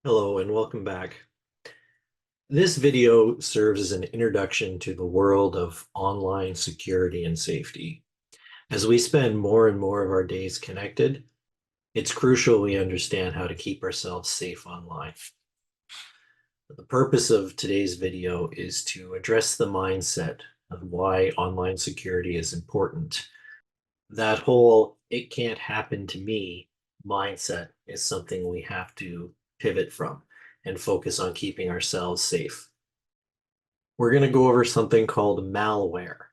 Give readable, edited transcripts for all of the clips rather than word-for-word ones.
Hello and welcome back. This video serves as an introduction to the world of online security and safety. As we spend more and more of our days connected, it's crucial we understand how to keep ourselves safe online. The purpose of today's video is to address the mindset of why online security is important. That whole "it can't happen to me" mindset is something we have to pivot from and focus on keeping ourselves safe. We're going to go over something called malware.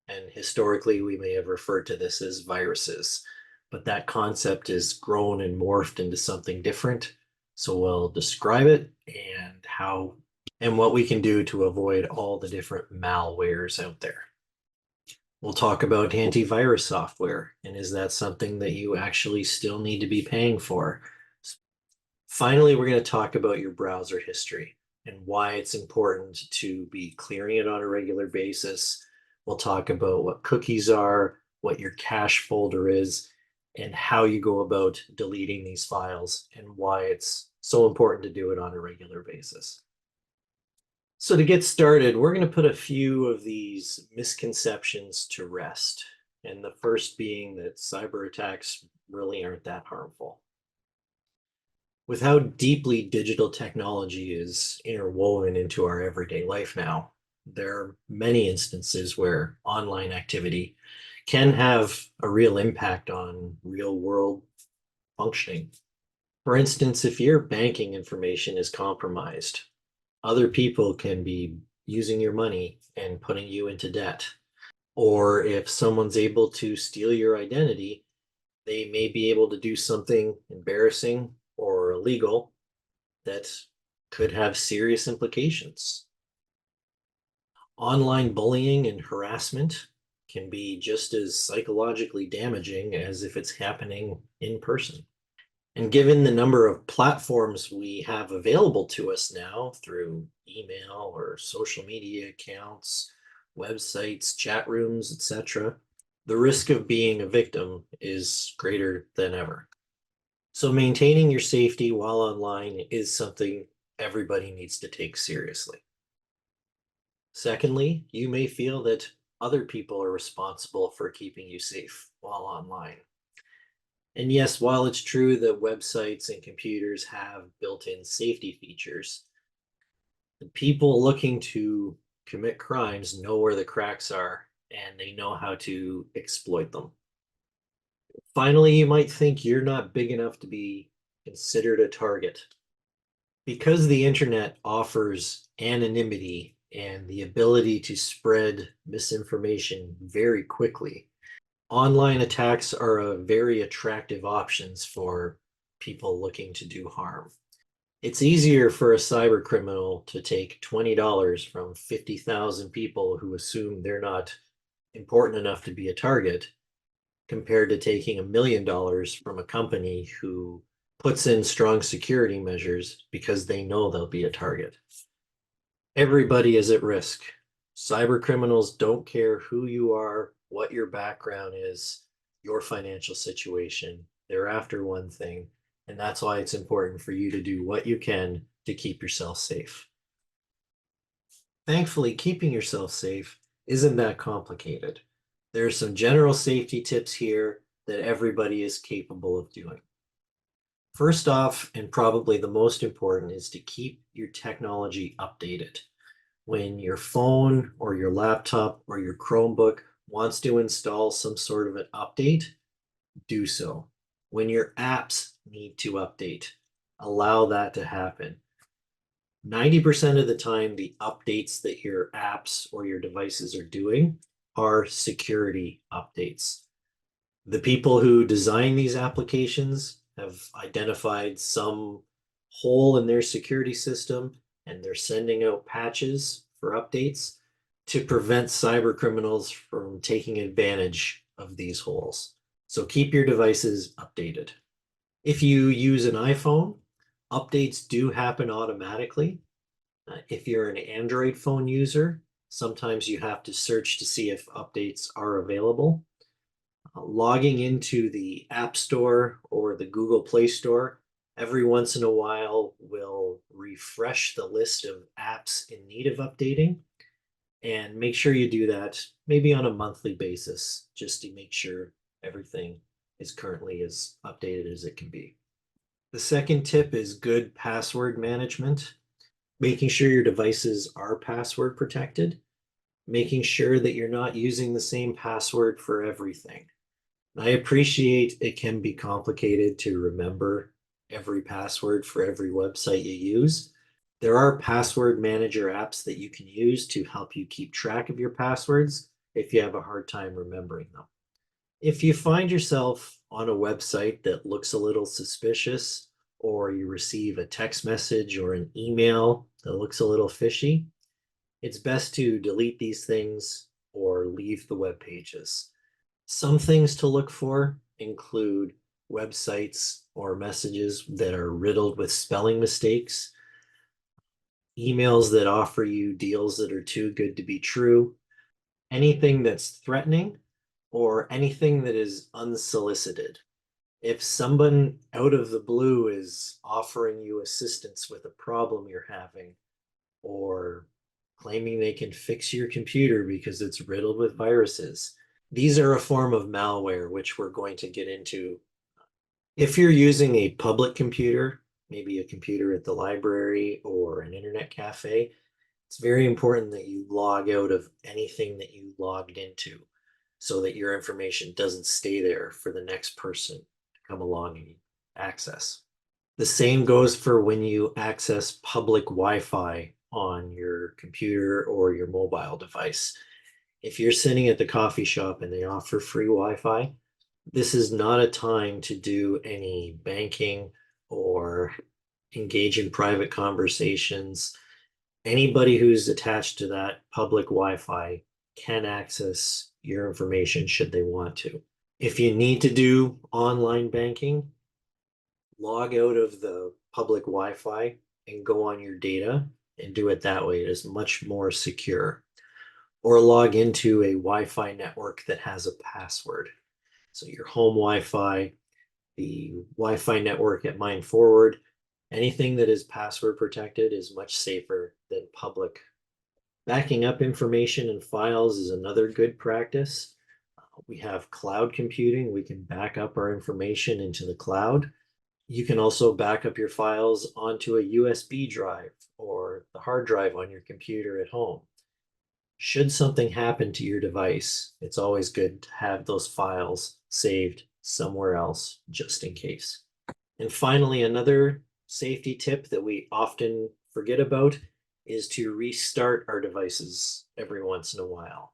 And historically, we may have referred to this as viruses, but that concept has grown and morphed into something different. So we'll describe it and how and what we can do to avoid all the different malwares out there. We'll talk about antivirus software, and is that something that you actually still need to be paying for? Finally, we're going to talk about your browser history and why it's important to be clearing it on a regular basis. We'll talk about what cookies are, what your cache folder is, and how you go about deleting these files and why it's so important to do it on a regular basis. So to get started, we're going to put a few of these misconceptions to rest. And the first being that cyber attacks really aren't that harmful. With how deeply digital technology is interwoven into our everyday life now, there are many instances where online activity can have a real impact on real world functioning. For instance, if your banking information is compromised, other people can be using your money and putting you into debt. Or if someone's able to steal your identity, they may be able to do something embarrassing or illegal that could have serious implications. Online bullying and harassment can be just as psychologically damaging as if it's happening in person. And given the number of platforms we have available to us now through email or social media accounts, websites, chat rooms, etc., the risk of being a victim is greater than ever. So maintaining your safety while online is something everybody needs to take seriously. Secondly, you may feel that other people are responsible for keeping you safe while online. And yes, while it's true that websites and computers have built-in safety features, the people looking to commit crimes know where the cracks are and they know how to exploit them. Finally, you might think you're not big enough to be considered a target. Because the internet offers anonymity and the ability to spread misinformation very quickly, online attacks are a very attractive options for people looking to do harm. It's easier for a cyber criminal to take $20 from 50,000 people who assume they're not important enough to be a target compared to taking $1 million from a company who puts in strong security measures because they know they'll be a target. Everybody is at risk. Cyber criminals don't care who you are, what your background is, your financial situation. They're after one thing, and that's why it's important for you to do what you can to keep yourself safe. Thankfully, keeping yourself safe isn't that complicated. There are some general safety tips here that everybody is capable of doing. First off, and probably the most important, is to keep your technology updated. When your phone or your laptop or your Chromebook wants to install some sort of an update, do so. When your apps need to update, allow that to happen. 90% of the time, the updates that your apps or your devices are doing are security updates. The people who design these applications have identified some hole in their security system, and they're sending out patches for updates to prevent cyber criminals from taking advantage of these holes. So keep your devices updated. If you use an iPhone, updates do happen automatically. If you're an Android phone user, sometimes you have to search to see if updates are available. Logging into the App Store or the Google Play Store Every once in a while, we'll refresh the list of apps in need of updating, and make sure you do that maybe on a monthly basis, just to make sure everything is currently as updated as it can be. The second tip is good password management, making sure your devices are password protected, making sure that you're not using the same password for everything. I appreciate it can be complicated to remember every password for every website you use. There are password manager apps that you can use to help you keep track of your passwords if you have a hard time remembering them. If you find yourself on a website that looks a little suspicious, or you receive a text message or an email that looks a little fishy, it's best to delete these things or leave the web pages. Some things to look for include websites or messages that are riddled with spelling mistakes, emails that offer you deals that are too good to be true, anything that's threatening, or anything that is unsolicited. If someone out of the blue is offering you assistance with a problem you're having, or claiming they can fix your computer because it's riddled with viruses, these are a form of malware, which we're going to get into. If you're using a public computer, maybe a computer at the library or an internet cafe, it's very important that you log out of anything that you logged into so that your information doesn't stay there for the next person to come along and access. The same goes for when you access public Wi-Fi on your computer or your mobile device. If you're sitting at the coffee shop and they offer free Wi-Fi, this is not a time to do any banking or engage in private conversations. Anybody who's attached to that public Wi-Fi can access your information should they want to. If you need to do online banking, log out of the public Wi-Fi and go on your data and do it that way. It is much more secure. Or log into a Wi-Fi network that has a password. So your home Wi-Fi, the Wi-Fi network at MindForward, anything that is password protected is much safer than public. Backing up information and files is another good practice. We have cloud computing. We can back up our information into the cloud. You can also back up your files onto a USB drive or the hard drive on your computer at home. Should something happen to your device, it's always good to have those files saved somewhere else just in case. And finally, another safety tip that we often forget about is to restart our devices every once in a while.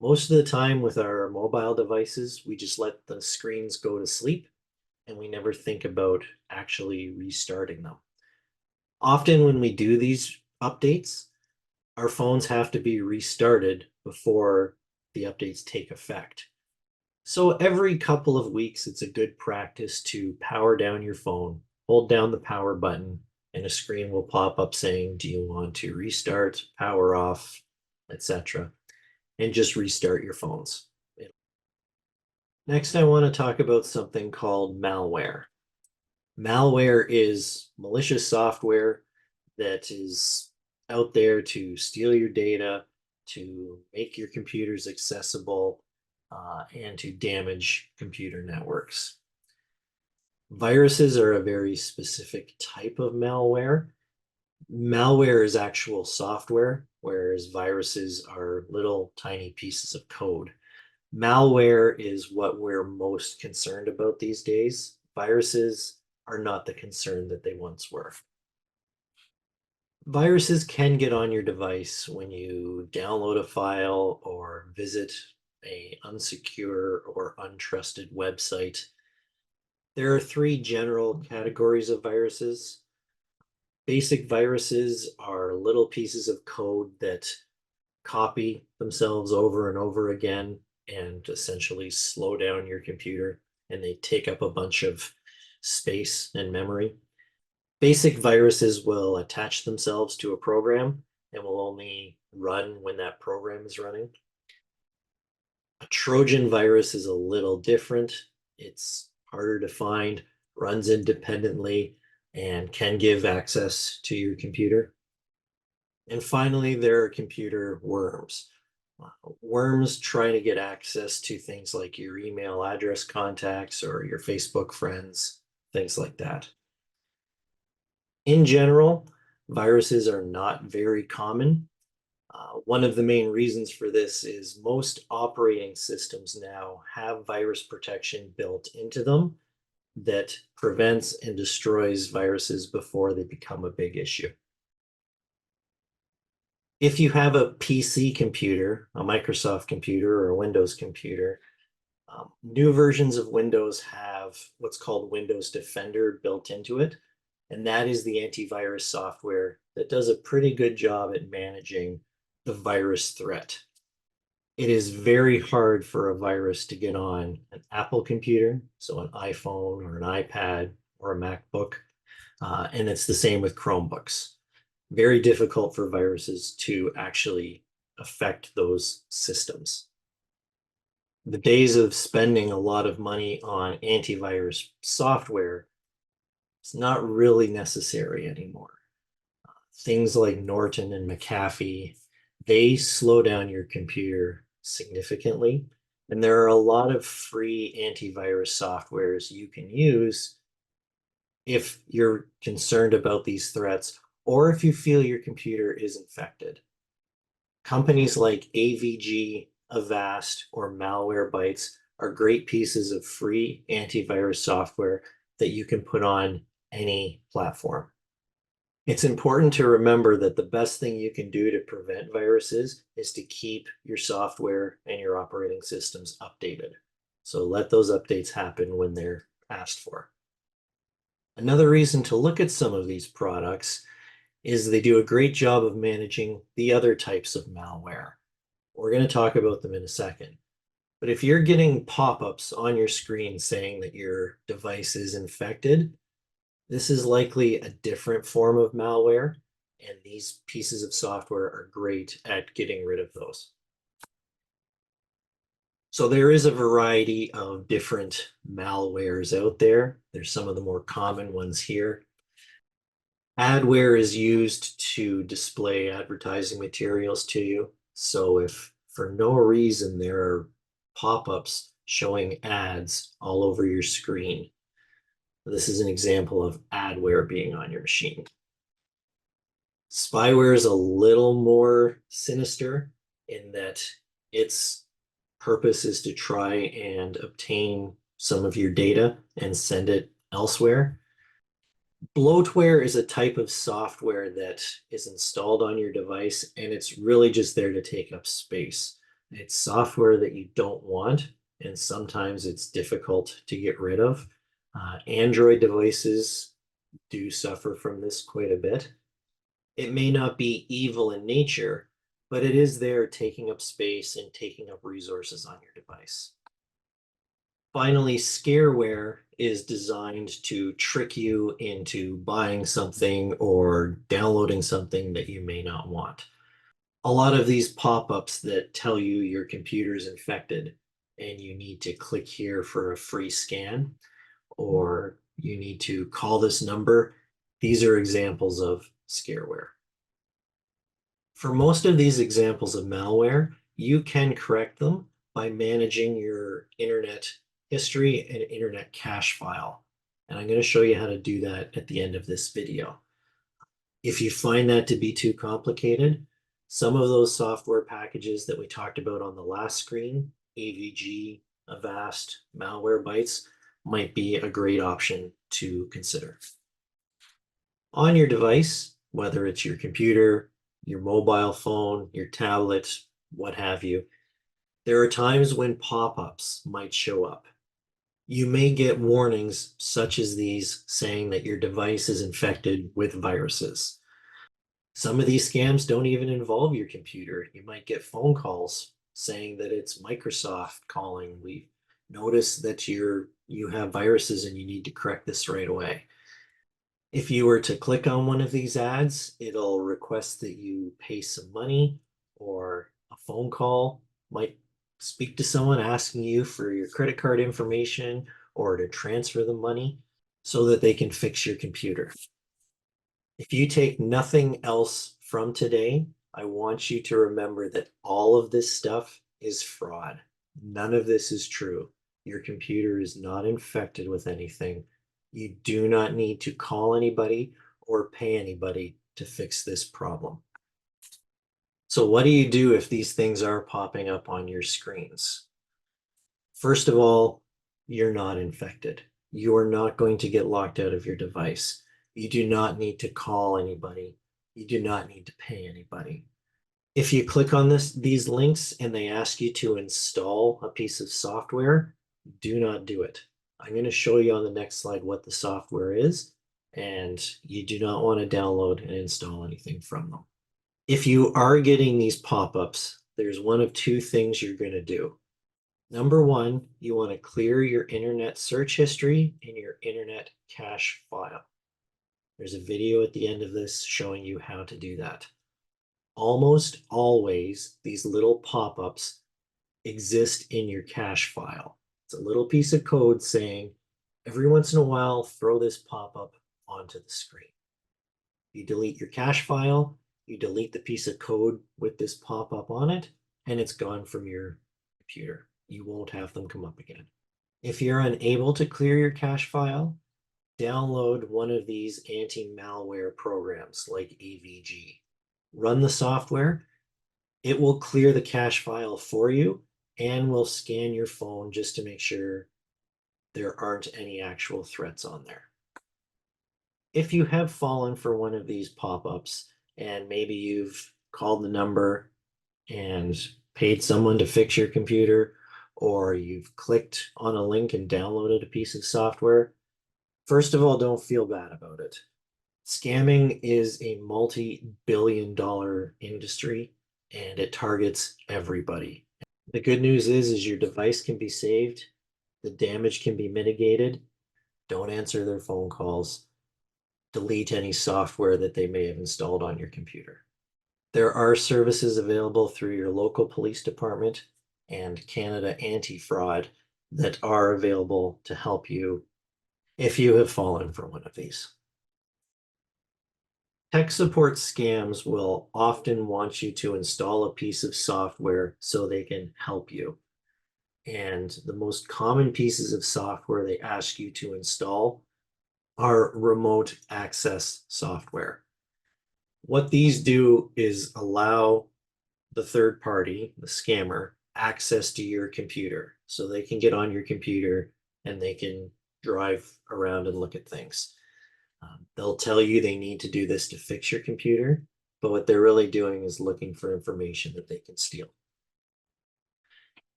Most of the time with our mobile devices, we just let the screens go to sleep and we never think about actually restarting them. Often when we do these updates, our phones have to be restarted before the updates take effect. So every couple of weeks, it's a good practice to power down your phone, hold down the power button, and a screen will pop up saying, do you want to restart, power off, etc. And just restart your phones. Next, I want to talk about something called malware. Malware is malicious software that is out there to steal your data, to make your computers accessible, and to damage computer networks. Viruses are a very specific type of malware. Malware is actual software, whereas viruses are little tiny pieces of code. Malware is what we're most concerned about these days. Viruses are not the concern that they once were. Viruses can get on your device when you download a file or visit a unsecure or untrusted website. There are three general categories of viruses. Basic viruses are little pieces of code that copy themselves over and over again and essentially slow down your computer, and they take up a bunch of space and memory. Basic viruses will attach themselves to a program and will only run when that program is running. A Trojan virus is a little different. It's harder to find. runs independently, and can give access to your computer. And finally, there are computer worms. Worms try to get access to things like your email address contacts or your Facebook friends, things like that. In general, viruses are not very common. One of the main reasons for this is most operating systems now have virus protection built into them that prevents and destroys viruses before they become a big issue. If you have a PC computer, a Microsoft computer, or a Windows computer, new versions of Windows have what's called Windows Defender built into it. And that is the antivirus software that does a pretty good job at managing the virus threat. It is very hard for a virus to get on an Apple computer, so an iPhone or an iPad or a MacBook. And it's the same with Chromebooks. Very difficult for viruses to actually affect those systems. The days of spending a lot of money on antivirus software is not really necessary anymore. Things like Norton and McAfee, they slow down your computer significantly. And there are a lot of free antivirus softwares you can use if you're concerned about these threats or if you feel your computer is infected. Companies like AVG, Avast, or Malwarebytes are great pieces of free antivirus software that you can put on any platform. It's important to remember that the best thing you can do to prevent viruses is to keep your software and your operating systems updated. So let those updates happen when they're asked for. Another reason to look at some of these products is they do a great job of managing the other types of malware. We're going to talk about them in a second. But if you're getting pop-ups on your screen saying that your device is infected, this is likely a different form of malware, and these pieces of software are great at getting rid of those. So there is a variety of different malwares out there. There's some of the more common ones here. Adware is used to display advertising materials to you. So if for no reason there are pop-ups showing ads all over your screen, this is an example of adware being on your machine. Spyware is a little more sinister in that its purpose is to try and obtain some of your data and send it elsewhere. Bloatware is a type of software that is installed on your device, and it's really just there to take up space. It's software that you don't want, and sometimes it's difficult to get rid of. Android devices do suffer from this quite a bit. It may not be evil in nature, but it is there taking up space and taking up resources on your device. Finally, scareware is designed to trick you into buying something or downloading something that you may not want. A lot of these pop-ups that tell you your computer is infected and you need to click here for a free scan, or you need to call this number, these are examples of scareware. For most of these examples of malware, you can correct them by managing your internet history and internet cache file. And I'm going to show you how to do that at the end of this video. If you find that to be too complicated, some of those software packages that we talked about on the last screen, AVG, Avast, Malwarebytes, might be a great option to consider. On your device, whether it's your computer, your mobile phone, your tablet, what have you, there are times when pop-ups might show up. You may get warnings such as these saying that your device is infected with viruses. Some of these scams don't even involve your computer. You might get phone calls saying that it's Microsoft calling. We notice that you have viruses and you need to correct this right away. If you were to click on one of these ads, it'll request that you pay some money, or a phone call might speak to someone asking you for your credit card information or to transfer the money. so that they can fix your computer. If you take nothing else from today, I want you to remember that all of this stuff is fraud. None of this is true. Your computer is not infected with anything. You do not need to call anybody or pay anybody to fix this problem. So what do you do if these things are popping up on your screens? First of all, you're not infected. You're not going to get locked out of your device. You do not need to call anybody. You do not need to pay anybody. If you click on these links and they ask you to install a piece of software, do not do it. I'm going to show you on the next slide what the software is, and you do not want to download and install anything from them. If you are getting these pop-ups, there's one of two things you're going to do. Number one, you want to clear your internet search history and your internet cache file. There's a video at the end of this showing you how to do that. Almost always, these little pop-ups exist in your cache file. It's a little piece of code saying, every once in a while, throw this pop-up onto the screen. You delete your cache file, you delete the piece of code with this pop-up on it, and it's gone from your computer. You won't have them come up again. If you're unable to clear your cache file, download one of these anti-malware programs like AVG. Run the software. It will clear the cache file for you and will scan your phone just to make sure there aren't any actual threats on there. If you have fallen for one of these pop-ups and maybe you've called the number and paid someone to fix your computer, or you've clicked on a link and downloaded a piece of software, first of all, don't feel bad about it. Scamming is a multi-billion-dollar industry and it targets everybody. The good news is your device can be saved, the damage can be mitigated. Don't answer their phone calls. Delete any software that they may have installed on your computer. There are services available through your local police department and Canada Anti-Fraud that are available to help you if you have fallen for one of these. Tech support scams will often want you to install a piece of software so they can help you. And the most common pieces of software they ask you to install are remote access software. What these do is allow the third party, the scammer, access to your computer so they can get on your computer and they can drive around and look at things. They'll tell you they need to do this to fix your computer, but what they're really doing is looking for information that they can steal.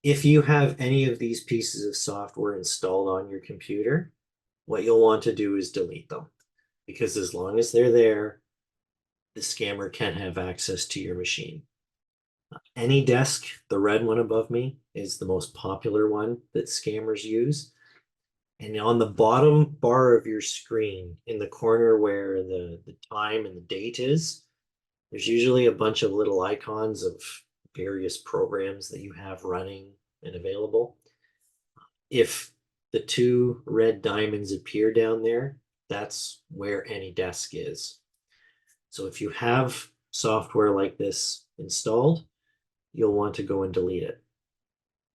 If you have any of these pieces of software installed on your computer, what you'll want to do is delete them, because as long as they're there, the scammer can have access to your machine. AnyDesk, the red one above me, is the most popular one that scammers use. And on the bottom bar of your screen, in the corner where the time and the date is, there's usually a bunch of little icons of various programs that you have running and available. If the two red diamonds appear down there, that's where AnyDesk is. So if you have software like this installed, you'll want to go and delete it.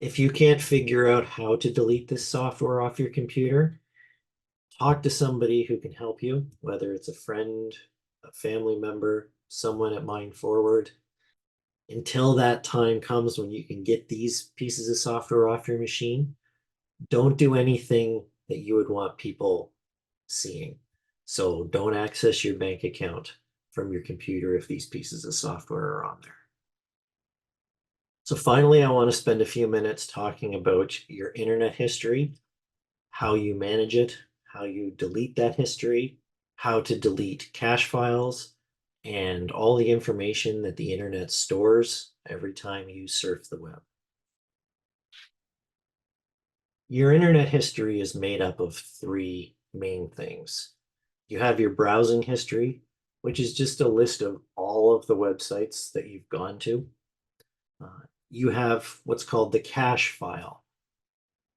If you can't figure out how to delete this software off your computer, talk to somebody who can help you, whether it's a friend, a family member, someone at MindForward. Until that time comes when you can get these pieces of software off your machine, don't do anything that you would want people seeing. So don't access your bank account from your computer if these pieces of software are on there. So finally, I want to spend a few minutes talking about your internet history, how you manage it, how you delete that history, how to delete cache files, and all the information that the internet stores every time you surf the web. Your internet history is made up of three main things. You have your browsing history, which is just a list of all of the websites that you've gone to. You have what's called the cache file.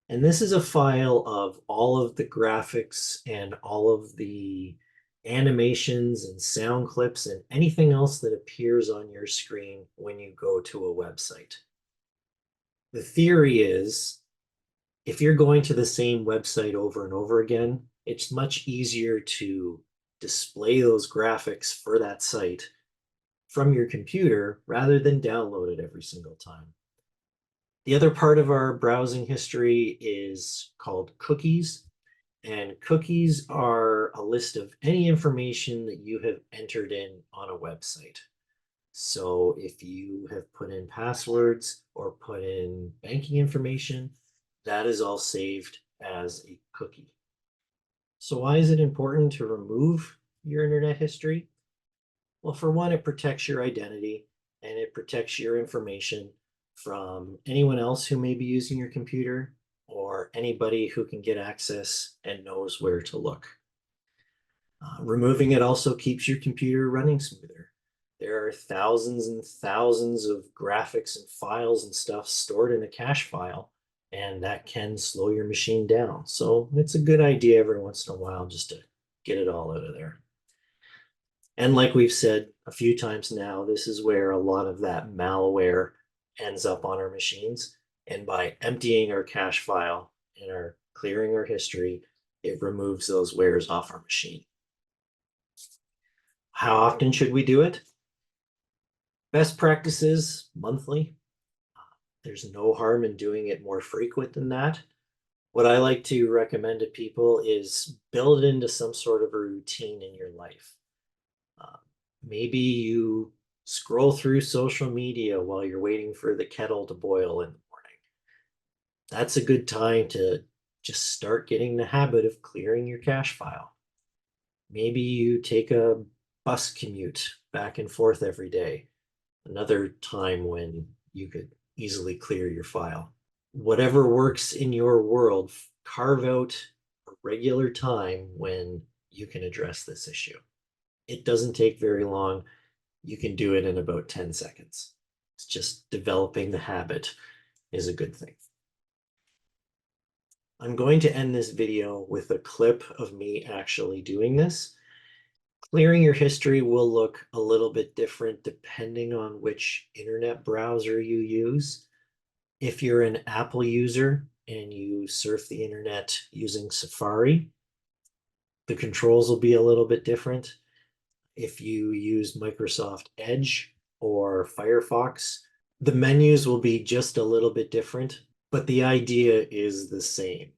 And this is a file of all of the graphics and all of the animations and sound clips and anything else that appears on your screen when you go to a website. The theory is if you're going to the same website over and over again, it's much easier to display those graphics for that site from your computer rather than download it every single time. The other part of our browsing history is called cookies. And cookies are a list of any information that you have entered in on a website. So if you have put in passwords or put in banking information, that is all saved as a cookie. So why is it important to remove your internet history? Well, for one, it protects your identity and it protects your information from anyone else who may be using your computer or anybody who can get access and knows where to look. Removing it also keeps your computer running smoother. There are thousands and thousands of graphics and files and stuff stored in a cache file, and that can slow your machine down. So it's a good idea every once in a while just to get it all out of there. And like we've said a few times now, this is where a lot of that malware ends up on our machines. And by emptying our cache file and clearing our history, it removes those wares off our machine. How often should we do it? Best practices monthly. There's no harm in doing it more frequent than that. What I like to recommend to people is build it into some sort of a routine in your life. Maybe you scroll through social media while you're waiting for the kettle to boil in the morning. That's a good time to just start getting the habit of clearing your cache file. Maybe you take a bus commute back and forth every day. Another time when you could easily clear your file. Whatever works in your world, carve out a regular time when you can address this issue. It doesn't take very long. You can do it in about 10 seconds. It's just developing the habit is a good thing. I'm going to end this video with a clip of me actually doing this. Clearing your history will look a little bit different depending on which internet browser you use. If you're an Apple user and you surf the internet using Safari, the controls will be a little bit different. If you use Microsoft Edge or Firefox, the menus will be just a little bit different, but the idea is the same.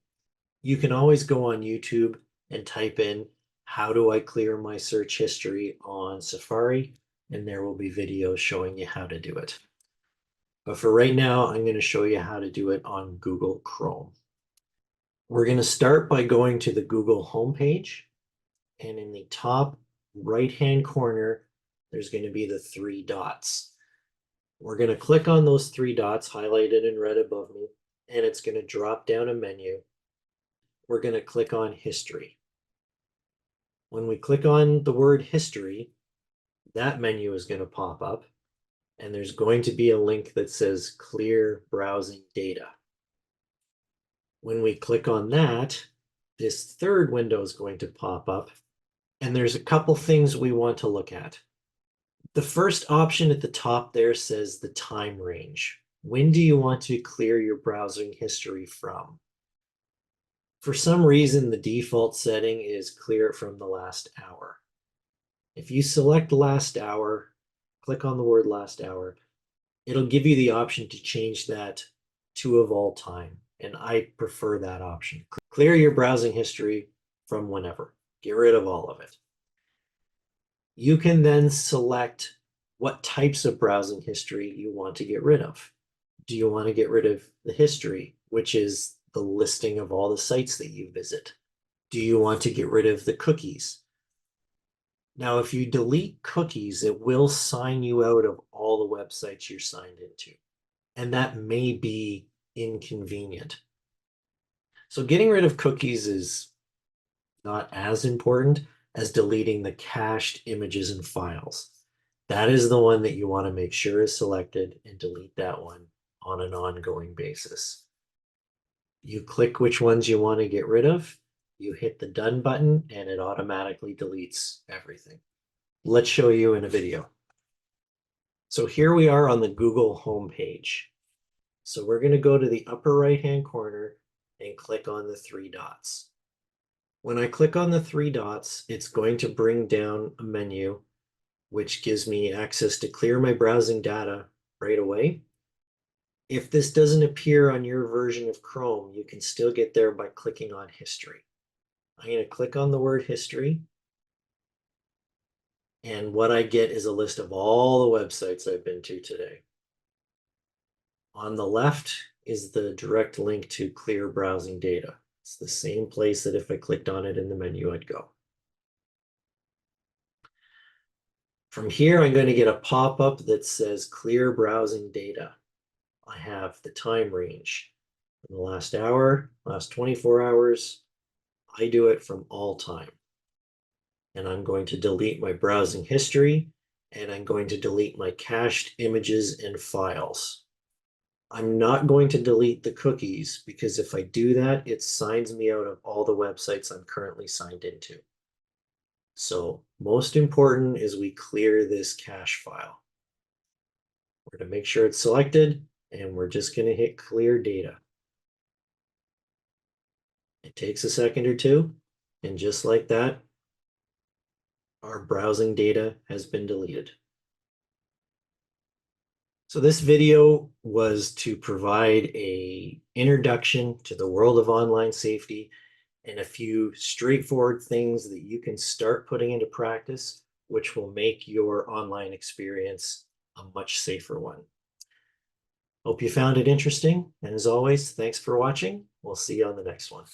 You can always go on YouTube and type in, how do I clear my search history on Safari? And there will be videos showing you how to do it. But for right now, I'm going to show you how to do it on Google Chrome. We're going to start by going to the Google homepage, and in the top right-hand corner, there's going to be the 3 dots. We're going to click on those 3 dots highlighted in red above me, and it's going to drop down a menu. We're going to click on History. When we click on the word History, that menu is going to pop up, and there's going to be a link that says Clear Browsing Data. When we click on that, this third window is going to pop up, and there's a couple things we want to look at. The first option at the top there says the time range. When do you want to clear your browsing history from? For some reason, the default setting is clear it from the last hour. If you select last hour, click on the word last hour, it'll give you the option to change that to of all time. And I prefer that option. Clear your browsing history from whenever. Get rid of all of it. You can then select what types of browsing history you want to get rid of. Do you want to get rid of the history, which is the listing of all the sites that you visit? Do you want to get rid of the cookies? Now, if you delete cookies, it will sign you out of all the websites you're signed into, and that may be inconvenient. So getting rid of cookies is not as important as deleting the cached images and files. That is the one that you want to make sure is selected and delete that one on an ongoing basis. You click which ones you want to get rid of. You hit the done button and it automatically deletes everything. Let's show you in a video. So here we are on the Google homepage. So we're going to go to the upper right-hand corner and click on the three dots. When I click on the three dots, it's going to bring down a menu, which gives me access to clear my browsing data right away. If this doesn't appear on your version of Chrome, you can still get there by clicking on history. I'm going to click on the word history. And what I get is a list of all the websites I've been to today. On the left is the direct link to clear browsing data. It's the same place that if I clicked on it in the menu, I'd go. From here, I'm going to get a pop-up that says clear browsing data. I have the time range in the last hour, last 24 hours. I do it from all time. And I'm going to delete my browsing history, and I'm going to delete my cached images and files. I'm not going to delete the cookies because if I do that, it signs me out of all the websites I'm currently signed into. So most important is we clear this cache file. We're going to make sure it's selected, and we're just going to hit clear data. It takes a second or two, and just like that, our browsing data has been deleted. So this video was to provide an introduction to the world of online safety and a few straightforward things that you can start putting into practice, which will make your online experience a much safer one. Hope you found it interesting. And as always, thanks for watching. We'll see you on the next one.